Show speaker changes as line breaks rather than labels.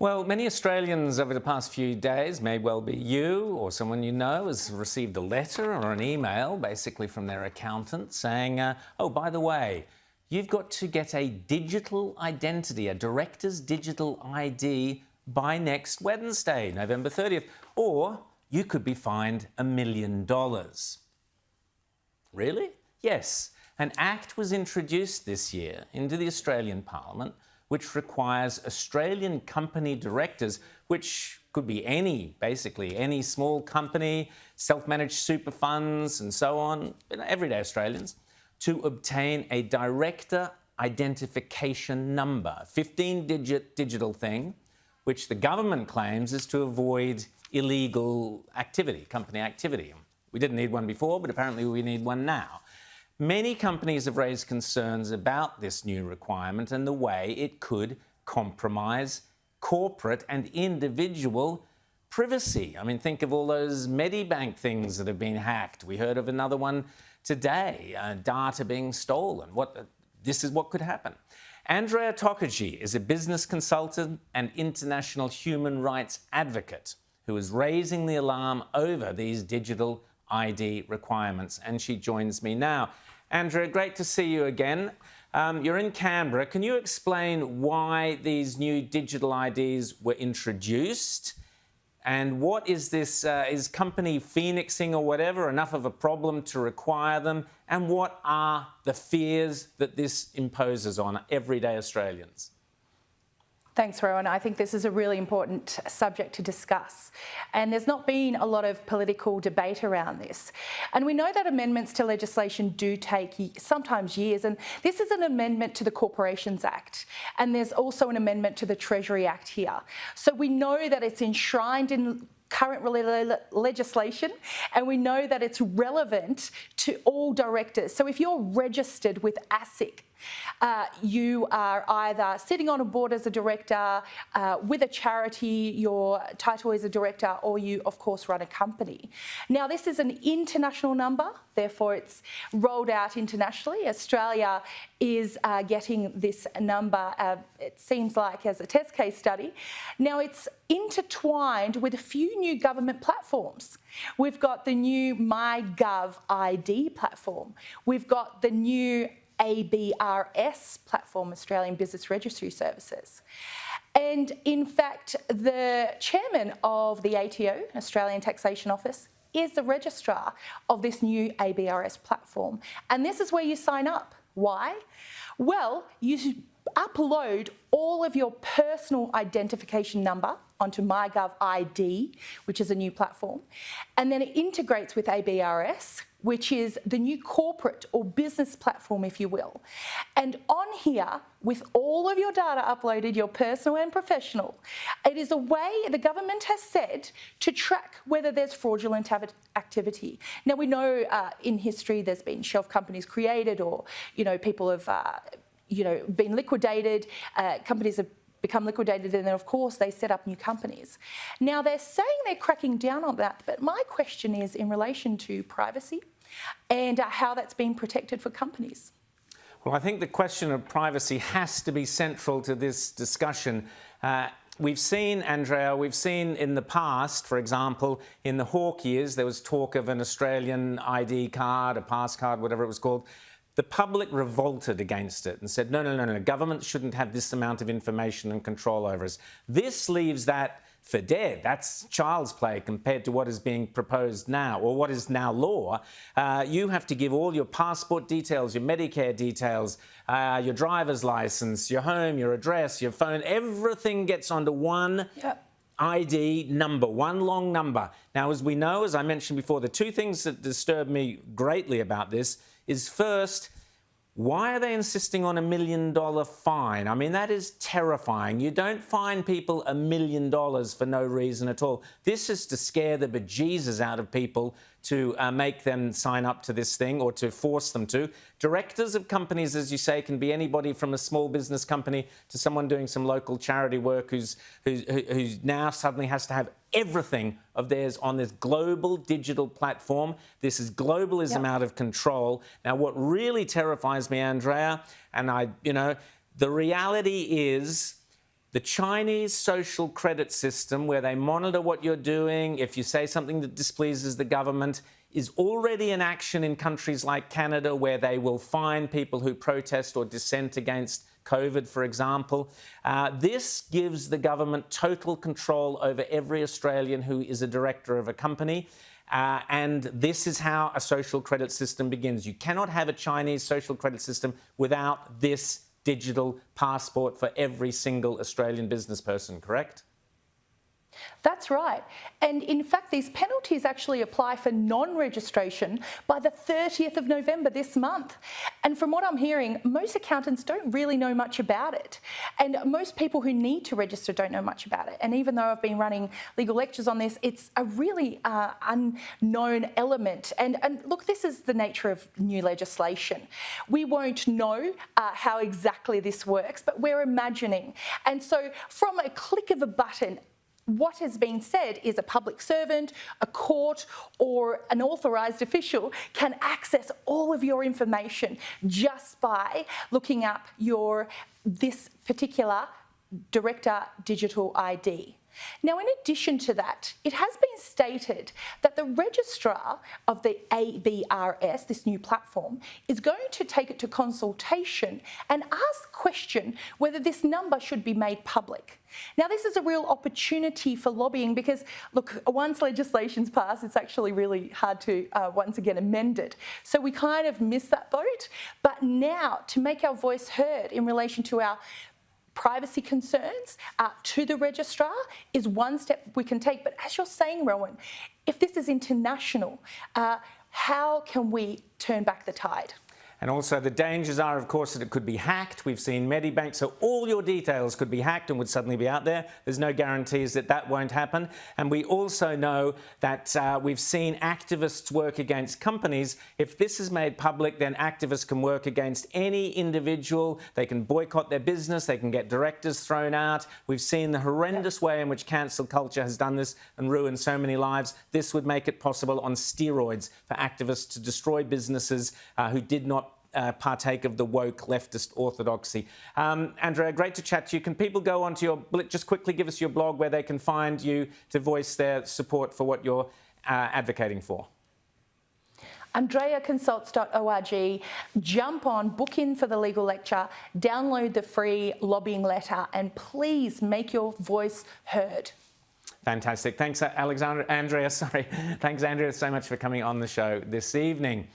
Well, many Australians over the past few days, may well be you or someone you know, has received a letter or an email basically from their accountant saying, oh, by the way, you've got to get a digital identity, a director's digital ID by next Wednesday, November 30th, or you could be fined $1 million. Really? Yes. An act was introduced this year into the Australian Parliament which requires Australian company directors, which could be basically any small company, self-managed super funds and so on, everyday Australians, to obtain a director identification number, a 15-digit digital thing, which the government claims is to avoid illegal activity, company activity. We didn't need one before, but apparently we need one now. Many companies have raised concerns about this new requirement and the way it could compromise corporate and individual privacy. I mean, think of all those Medibank things that have been hacked. We heard of another one today, data being stolen. This is what could happen. Andrea Tokaji is a business consultant and international human rights advocate who is raising the alarm over these digital ID requirements, and she joins me now. Andrea, great to see you again. You're in Canberra. Can you explain why these new digital IDs were introduced? And what is this, is company phoenixing or whatever enough of a problem to require them? And what are the fears that this imposes on everyday Australians?
Thanks, Rowan. I think this is a really important subject to discuss. And there's not been a lot of political debate around this. And we know that amendments to legislation do take sometimes years. And this is an amendment to the Corporations Act. And there's also an amendment to the Treasury Act here. So we know that it's enshrined in current legislation, and we know that it's relevant to all directors. So if you're registered with ASIC, you are either sitting on a board as a director, with a charity, your title is a director, or you, of course, run a company. Now, this is an international number, therefore it's rolled out internationally. Australia is getting this number, it seems like, as a test case study. Now, it's intertwined with a few new government platforms. We've got the new MyGov ID platform. We've got the new ABRS platform, Australian Business Registry Services. And in fact, the chairman of the ATO, Australian Taxation Office, is the registrar of this new ABRS platform. And this is where you sign up. Why? Well, you upload all of your personal identification number onto MyGov ID, which is a new platform, and then it integrates with ABRS, which is the new corporate or business platform, if you will. And on here, with all of your data uploaded, your personal and professional, it is a way the government has said to track whether there's fraudulent activity. Now, we know in history there's been shelf companies created, or people have been liquidated, companies have become liquidated, and then of course they set up new companies. Now, they're saying they're cracking down on that, but my question is in relation to privacy and how that's been protected for companies.
Well, I think the question of privacy has to be central to this discussion. We've seen, Andrea, in the past, for example, in the Hawke years, there was talk of an Australian ID card, a pass card, whatever it was called. The public revolted against it and said, no, government shouldn't have this amount of information and control over us. This leaves that for dead. That's child's play compared to what is being proposed now, or what is now law. You have to give all your passport details, your Medicare details, your driver's license, your home, your address, your phone, everything gets onto one ID number, one long number. Now, as we know, as I mentioned before, the two things that disturb me greatly about this is, first, why are they insisting on $1 million fine? I mean, that is terrifying. You don't fine people $1 million for no reason at all. This is to scare the bejesus out of people, to make them sign up to this thing or to force them to. Directors of companies, as you say, can be anybody from a small business company to someone doing some local charity work who's now suddenly has to have everything of theirs on this global digital platform. This is globalism out of control. Now, what really terrifies me, Andrea, and the reality is The Chinese social credit system, where they monitor what you're doing, if you say something that displeases the government, is already in action in countries like Canada, where they will fine people who protest or dissent against COVID, for example. This gives the government total control over every Australian who is a director of a company. And this is how a social credit system begins. You cannot have a Chinese social credit system without this digital passport for every single Australian business person, correct?
That's right. And in fact, these penalties actually apply for non-registration by the 30th of November this month. And from what I'm hearing, most accountants don't really know much about it. And most people who need to register don't know much about it. And even though I've been running legal lectures on this, it's a really unknown element. And look, this is the nature of new legislation. We won't know how exactly this works, but we're imagining. And so from a click of a button, what has been said is a public servant, a court, or an authorised official can access all of your information just by looking up this particular director digital ID. Now, in addition to that, it has been stated that the registrar of the ABRS, this new platform, is going to take it to consultation and ask the question whether this number should be made public. Now, this is a real opportunity for lobbying because, look, once legislation's passed, it's actually really hard to once again amend it. So we kind of missed that boat. But now, to make our voice heard in relation to our privacy concerns to the registrar is one step we can take. But as you're saying, Rowan, if this is international, how can we turn back the tide?
And also the dangers are, of course, that it could be hacked. We've seen Medibank, so all your details could be hacked and would suddenly be out there. There's no guarantees that that won't happen. And we also know that we've seen activists work against companies. If this is made public, then activists can work against any individual. They can boycott their business. They can get directors thrown out. We've seen the horrendous way in which cancel culture has done this and ruined so many lives. This would make it possible on steroids for activists to destroy businesses who did not partake of the woke leftist orthodoxy. Andrea, great to chat to you. Can people go onto just quickly give us your blog where they can find you to voice their support for what you're advocating for?
AndreaConsults.org. Jump on, book in for the legal lecture, download the free lobbying letter, and please make your voice heard.
Fantastic. Thanks, Andrea, so much for coming on the show this evening.